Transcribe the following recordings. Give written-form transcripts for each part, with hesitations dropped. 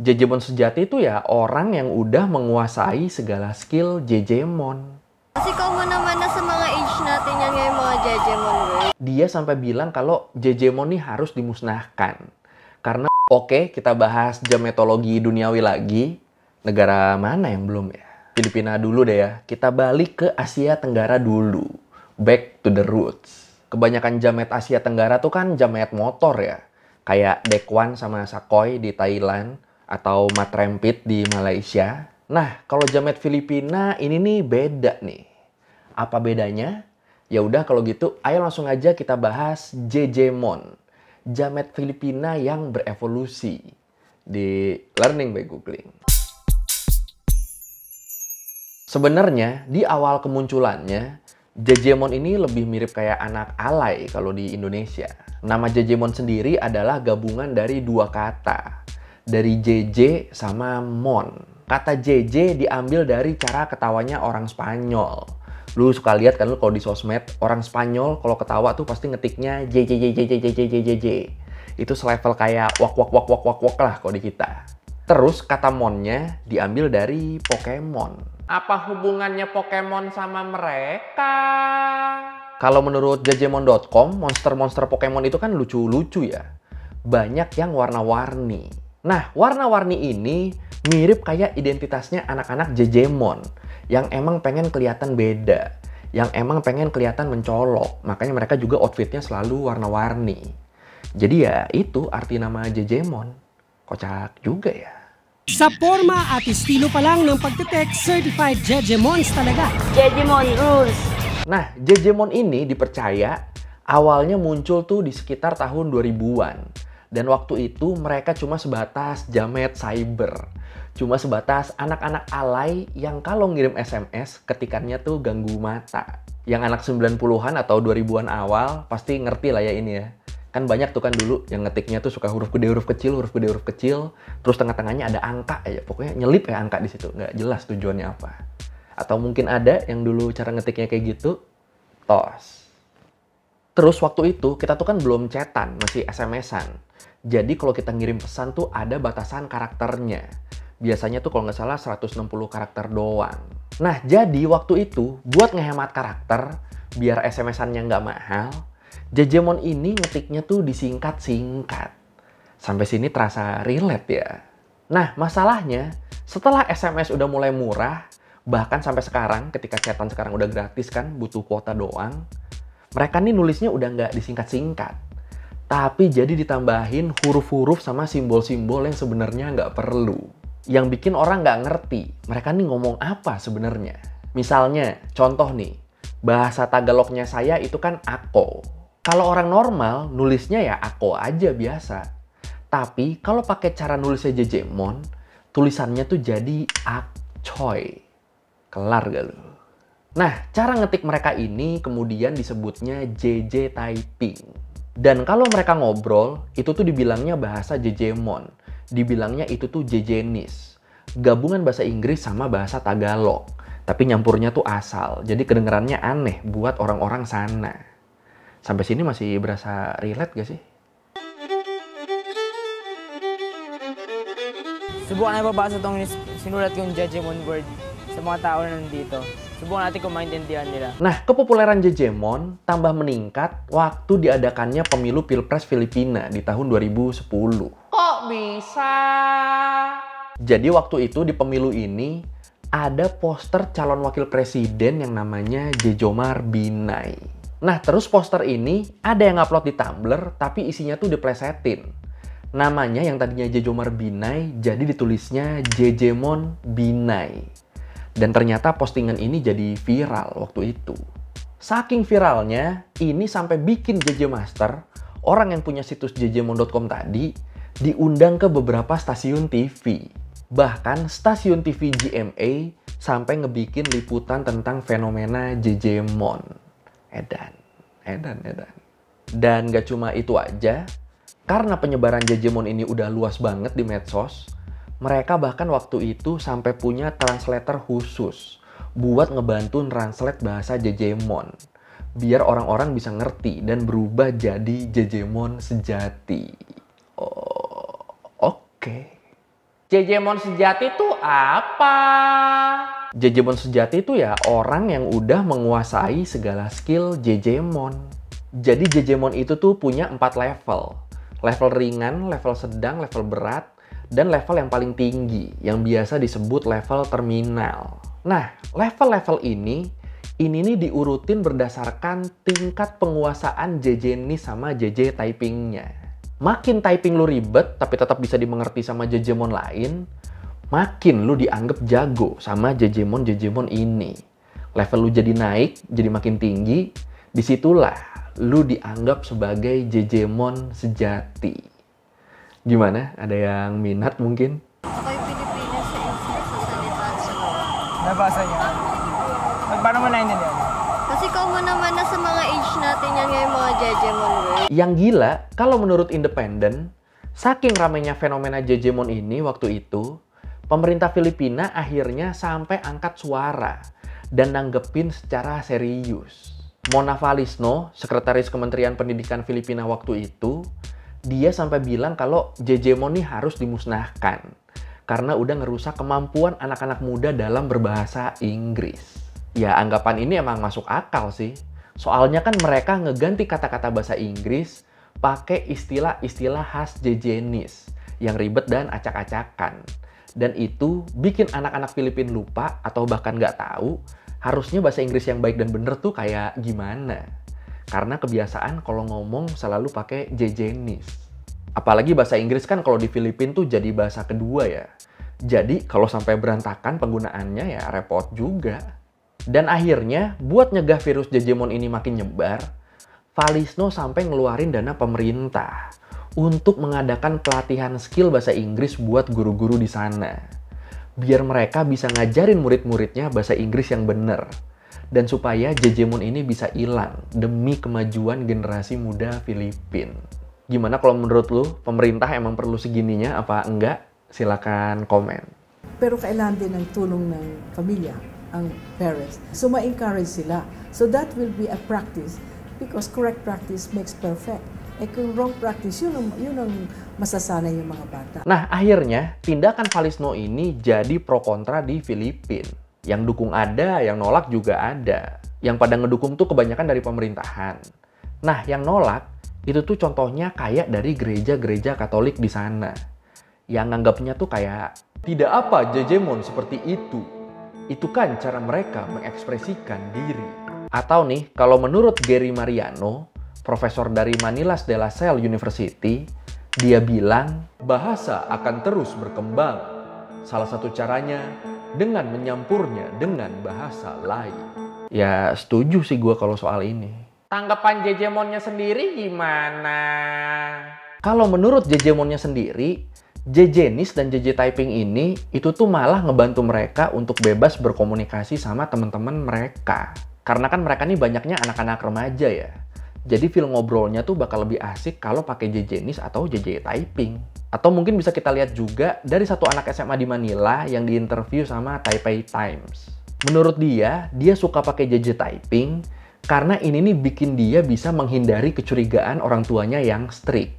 Jejemon sejati itu ya orang yang udah menguasai segala skill Jejemon. Kasi kung mana-mana sa mga age natin yan ngayon mga Jejemon, bro. Dia sampai bilang kalau Jejemon nih harus dimusnahkan. Karena oke, kita bahas geometologi duniawi lagi. Negara mana yang belum ya? Filipina dulu deh ya. Kita balik ke Asia Tenggara dulu. Back to the roots. Kebanyakan jamet Asia Tenggara tuh kan jamet motor ya. Kayak Dekwan sama Sakoi di Thailand. Atau Matrempit di Malaysia. Nah, kalau jamet Filipina ini nih beda nih. Apa bedanya? Ya udah kalau gitu, ayo langsung aja kita bahas Jejemon. Jamet Filipina yang berevolusi di Learning by Googling. Sebenarnya di awal kemunculannya, Jejemon ini lebih mirip kayak anak alay kalau di Indonesia. Nama Jejemon sendiri adalah gabungan dari dua kata. Dari JJ sama Mon. Kata JJ diambil dari cara ketawanya orang Spanyol. Lu suka lihat kan lu kalau di sosmed, orang Spanyol kalau ketawa tuh pasti ngetiknya JJ. Itu selevel kayak wak lah kalau di kita. Terus kata Monnya diambil dari Pokemon. Apa hubungannya Pokemon sama mereka? Kalau menurut Jejemon.com, monster-monster Pokemon itu kan lucu-lucu ya. Banyak yang warna-warni. Nah, warna-warni ini mirip kayak identitasnya anak-anak Jejemon yang emang pengen kelihatan beda, yang emang pengen kelihatan mencolok. Makanya mereka juga outfitnya selalu warna-warni. Jadi ya itu arti nama Jejemon. Kocak juga ya. Sa forma at estilo pa lang ng pagte-text, certified Jejemons talaga. Jejemon rules. Nah, Jejemon ini dipercaya awalnya muncul tuh di sekitar tahun 2000-an. Dan waktu itu mereka cuma sebatas jamet cyber. Cuma sebatas anak-anak alay yang kalau ngirim SMS ketikannya tuh ganggu mata. Yang anak 90-an atau 2000-an awal pasti ngerti lah ya ini ya. Kan banyak tuh kan dulu yang ngetiknya tuh suka huruf gede, huruf kecil, huruf gede, huruf kecil. Terus tengah-tengahnya ada angka aja. Pokoknya nyelip ya angka di situ. Nggak jelas tujuannya apa. Atau mungkin ada yang dulu cara ngetiknya kayak gitu. Tos. Terus waktu itu kita tuh kan belum chatan, masih SMS-an. Jadi kalau kita ngirim pesan tuh ada batasan karakternya. Biasanya tuh kalau nggak salah 160 karakter doang. Nah jadi waktu itu buat ngehemat karakter, biar SMS-annya nggak mahal, Jejemon ini ngetiknya tuh disingkat-singkat. Sampai sini terasa relate ya. Nah masalahnya setelah SMS udah mulai murah, bahkan sampai sekarang ketika chatan sekarang udah gratis kan, butuh kuota doang. Mereka nih nulisnya udah nggak disingkat-singkat. Tapi jadi ditambahin huruf-huruf sama simbol-simbol yang sebenarnya nggak perlu. Yang bikin orang nggak ngerti, mereka nih ngomong apa sebenarnya. Misalnya, contoh nih, bahasa Tagalognya saya itu kan ako. Kalau orang normal, nulisnya ya ako aja biasa. Tapi kalau pakai cara nulisnya Jejemon, tulisannya tuh jadi akcoy. Kelar gak lu? Nah, cara ngetik mereka ini kemudian disebutnya JJ typing. Dan kalau mereka ngobrol, itu tuh dibilangnya bahasa Jejemon. Dibilangnya itu tuh Jejenis. Gabungan bahasa Inggris sama bahasa Tagalog. Tapi nyampurnya tuh asal. Jadi kedengerannya aneh buat orang-orang sana. Sampai sini masih berasa relate gak sih? Subukan natin babasa itong sinulat yung Jejemon word sa mga tao na nandito. Subukan natin kung maintindihan nila. Nah, kepopuleran Jejemon tambah meningkat waktu diadakannya pemilu Pilpres Filipina di tahun 2010. Kok bisa? Jadi waktu itu di pemilu ini ada poster calon wakil presiden yang namanya Jejomar Binay. Nah, terus poster ini ada yang upload di Tumblr tapi isinya tuh diplesetin. Namanya yang tadinya Jejomar Binay jadi ditulisnya Jejemon Binay. Dan ternyata postingan ini jadi viral waktu itu. Saking viralnya, ini sampai bikin JJ Master, orang yang punya situs jjmon.com tadi, diundang ke beberapa stasiun TV. Bahkan stasiun TV GMA sampai ngebikin liputan tentang fenomena Jejemon. Edan. Dan gak cuma itu aja, karena penyebaran Jejemon ini udah luas banget di medsos, mereka bahkan waktu itu sampai punya translator khusus buat ngebantu translate bahasa Jejemon. Biar orang-orang bisa ngerti dan berubah jadi Jejemon sejati. Oh. Oke. Jejemon sejati itu apa? Jejemon sejati itu ya orang yang udah menguasai segala skill Jejemon. Jadi Jejemon itu tuh punya 4 level. Level ringan, level sedang, level berat, dan level yang paling tinggi yang biasa disebut level terminal. Nah, level-level ini nih diurutin berdasarkan tingkat penguasaan jejenis sama JJ typingnya. Makin typing lu ribet tapi tetap bisa dimengerti sama Jejemon lain, makin lu dianggap jago sama Jejemon ini. Level lu jadi naik, jadi makin tinggi, disitulah lu dianggap sebagai Jejemon sejati. Gimana? Ada yang minat mungkin? Ako'y Pilipinas sa isip sa salitaan sunod. Nabasa niya. Paano mo naintindihan? Kasi common naman na sa mga age natin yan ngayon mga Jejemon word. Yang gila, kalau menurut Independent, saking ramainya fenomena Jejemon ini waktu itu, pemerintah Filipina akhirnya sampai angkat suara dan nanggepin secara serius. Mona Valisno, sekretaris Kementerian Pendidikan Filipina waktu itu, dia sampai bilang kalau Jejemon ini harus dimusnahkan karena udah ngerusak kemampuan anak-anak muda dalam berbahasa Inggris. Ya, anggapan ini emang masuk akal sih. Soalnya kan mereka ngeganti kata-kata bahasa Inggris pakai istilah-istilah khas jejenis yang ribet dan acak-acakan. Dan itu bikin anak-anak Filipina lupa atau bahkan nggak tahu harusnya bahasa Inggris yang baik dan bener tuh kayak gimana. Karena kebiasaan kalau ngomong selalu pakai jejenis. Apalagi bahasa Inggris kan kalau di Filipina tuh jadi bahasa kedua ya. Jadi kalau sampai berantakan penggunaannya ya repot juga. Dan akhirnya, buat nyegah virus Jejemon ini makin nyebar, Valisno sampai ngeluarin dana pemerintah untuk mengadakan pelatihan skill bahasa Inggris buat guru-guru di sana. Biar mereka bisa ngajarin murid-muridnya bahasa Inggris yang bener. Dan supaya Jejemon ini bisa hilang demi kemajuan generasi muda Filipina. Gimana kalau menurut lu, pemerintah emang perlu segininya apa enggak? Silakan komen. Pero kailangan din ng tulong ng pamilya, ang parents. So ma-encourage sila. So that will be a practice because correct practice makes perfect. Kung wrong practice, yun ang masasanay yung mga bata. Nah, akhirnya tindakan Valisno ini jadi pro kontra di Filipina. Yang dukung ada, yang nolak juga ada. Yang pada ngedukung tuh kebanyakan dari pemerintahan. Nah, yang nolak itu tuh contohnya kayak dari gereja-gereja Katolik di sana. Yang nganggapnya tuh kayak, tidak apa Jejemon seperti itu. Itu kan cara mereka mengekspresikan diri. Atau nih, kalau menurut Gary Mariano, profesor dari Manilas de la Salle University, dia bilang, bahasa akan terus berkembang. Salah satu caranya dengan menyampurnya dengan bahasa lain. Ya, setuju sih gue kalau soal ini. Tanggapan Jejemonnya sendiri gimana? Kalau menurut Jejemonnya sendiri, jejenis dan JJ typing ini itu tuh malah ngebantu mereka untuk bebas berkomunikasi sama teman-teman mereka. Karena kan mereka nih banyaknya anak-anak remaja ya. Jadi feel ngobrolnya tuh bakal lebih asik kalau pakai jejenis atau JJ typing. Atau mungkin bisa kita lihat juga dari satu anak SMA di Manila yang diinterview sama Taipei Times. Menurut dia suka pakai JJ typing karena ini nih bikin dia bisa menghindari kecurigaan orang tuanya yang strict.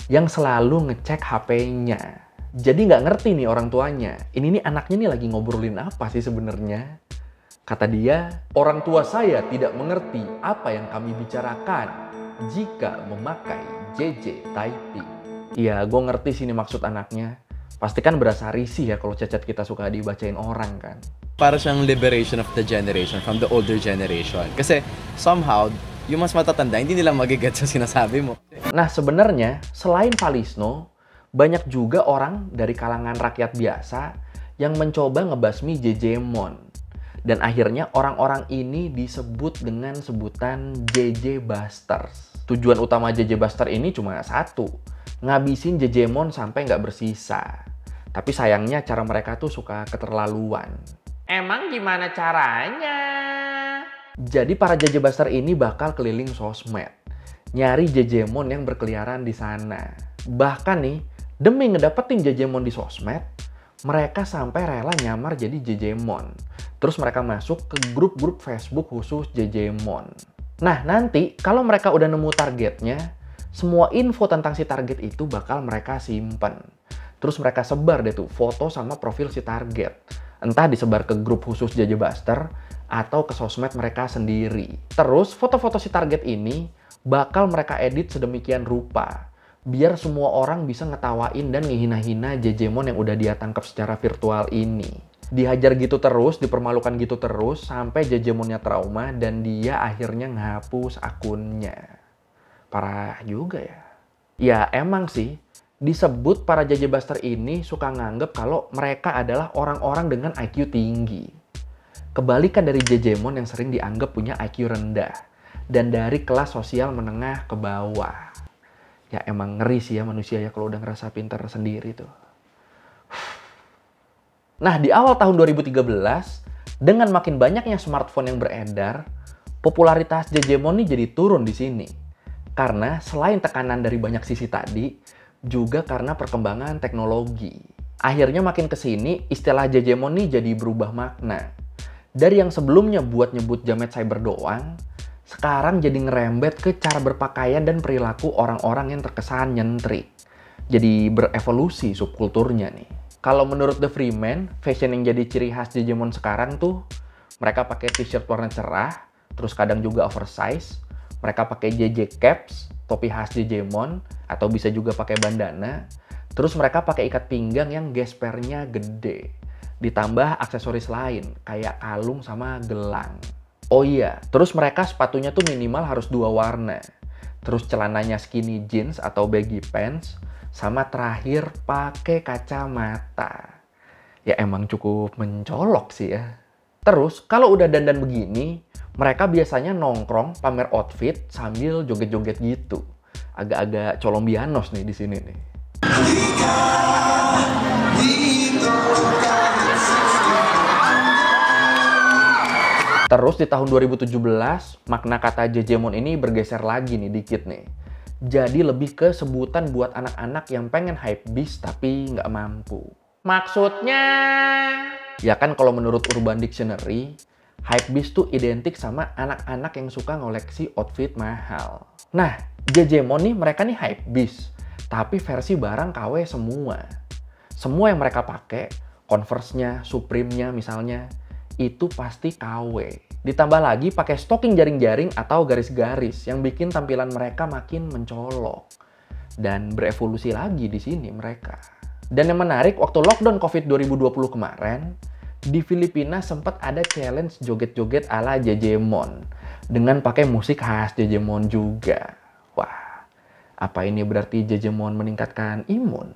Yang selalu ngecek HP-nya. Jadi nggak ngerti nih orang tuanya. Ini nih anaknya nih lagi ngobrolin apa sih sebenarnya? Kata dia, orang tua saya tidak mengerti apa yang kami bicarakan jika memakai JJ typing. Iya, gue ngerti sih ini maksud anaknya. Pasti kan berasa risih ya kalau chat kita suka dibacain orang kan. Para siyang liberation of the generation from the older generation. Kasi somehow, yung mas matatanda, hindi nila magigets sa sinasabi mo. Nah, sebenarnya selain Valisno, banyak juga orang dari kalangan rakyat biasa yang mencoba ngebasmi Jejemon. Dan akhirnya orang-orang ini disebut dengan sebutan JJ Busters. Tujuan utama JJ Buster ini cuma satu, ngabisin Jejemon sampai nggak bersisa. Tapi sayangnya cara mereka tuh suka keterlaluan. Emang gimana caranya? Jadi para JJ Buster ini bakal keliling sosmed, nyari Jejemon yang berkeliaran di sana. Bahkan nih, demi ngedapetin Jejemon di sosmed, mereka sampai rela nyamar jadi Jejemon. Terus mereka masuk ke grup-grup Facebook khusus Jejemon. Nah, nanti kalau mereka udah nemu targetnya, semua info tentang si target itu bakal mereka simpen. Terus mereka sebar deh tuh foto sama profil si target. Entah disebar ke grup khusus JJ Buster atau ke sosmed mereka sendiri. Terus foto-foto si target ini bakal mereka edit sedemikian rupa biar semua orang bisa ngetawain dan ngehina-hina Jejemon yang udah dia tangkap secara virtual ini. Dihajar gitu terus, dipermalukan gitu terus sampai Jejemonnya trauma dan dia akhirnya ngehapus akunnya. Parah juga ya. Ya emang sih, disebut para JJ Buster ini suka nganggep kalau mereka adalah orang-orang dengan IQ tinggi. Kebalikan dari Jejemon yang sering dianggap punya IQ rendah dan dari kelas sosial menengah ke bawah. Ya emang ngeri sih ya manusia ya kalau udah ngerasa pintar sendiri tuh. Nah di awal tahun 2013, dengan makin banyaknya smartphone yang beredar, popularitas Jejemon nih jadi turun di sini. Karena selain tekanan dari banyak sisi tadi, juga karena perkembangan teknologi. Akhirnya makin kesini, istilah Jejemon nih jadi berubah makna. Dari yang sebelumnya buat nyebut jamet cyber doang, sekarang jadi ngerembet ke cara berpakaian dan perilaku orang-orang yang terkesan nyentrik. Jadi berevolusi subkulturnya nih. Kalau menurut The Freeman, fashion yang jadi ciri khas Jejemon sekarang tuh, mereka pakai t-shirt warna cerah, terus kadang juga oversize, mereka pakai JJ caps, topi khas Jejemon, atau bisa juga pakai bandana. Terus mereka pakai ikat pinggang yang gespernya gede. Ditambah aksesoris lain, kayak kalung sama gelang. Oh iya, terus mereka sepatunya tuh minimal harus 2 warna. Terus celananya skinny jeans atau baggy pants. Sama terakhir pakai kacamata. Ya emang cukup mencolok sih ya. Terus kalau udah dandan begini, mereka biasanya nongkrong pamer outfit sambil joget-joget gitu. Agak-agak colombianos nih di sini nih. Terus di tahun 2017, makna kata Jejemon ini bergeser lagi nih dikit nih. Jadi lebih ke sebutan buat anak-anak yang pengen hypebeast tapi nggak mampu. Maksudnya? Ya kan kalau menurut Urban Dictionary, hypebeast tuh identik sama anak-anak yang suka ngoleksi outfit mahal. Nah, Jejemon nih mereka nih hypebeast, tapi versi barang KW semua. Semua yang mereka pakai, Converse-nya, Supreme-nya misalnya, itu pasti KW. Ditambah lagi pakai stocking jaring-jaring atau garis-garis yang bikin tampilan mereka makin mencolok. Dan berevolusi lagi di sini mereka. Dan yang menarik, waktu lockdown COVID 2020 kemarin, di Filipina sempat ada challenge joget-joget ala Jejemon dengan pakai musik khas Jejemon juga. Wah, apa ini berarti Jejemon meningkatkan imun?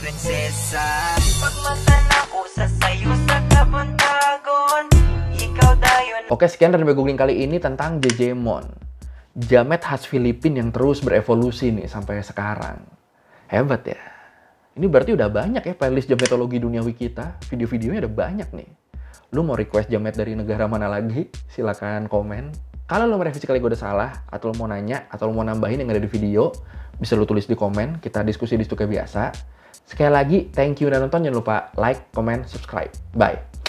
Prinsesa, pagmatan ako sa sayo sa kabuntagon. Oke, sekian dari googling kali ini tentang Jejemon. Jamet khas Filipina yang terus berevolusi nih sampai sekarang. Hebat ya. Ini berarti udah banyak ya playlist jametologi duniawi kita. Video-videonya udah banyak nih. Lu mau request jamet dari negara mana lagi? Silahkan komen. Kalau lu merevisi kali gue udah salah, atau lu mau nanya, atau lu mau nambahin yang ada di video, bisa lu tulis di komen. Kita diskusi di situ kayak biasa. Sekali lagi, thank you udah nonton. Jangan lupa like, comment, subscribe. Bye.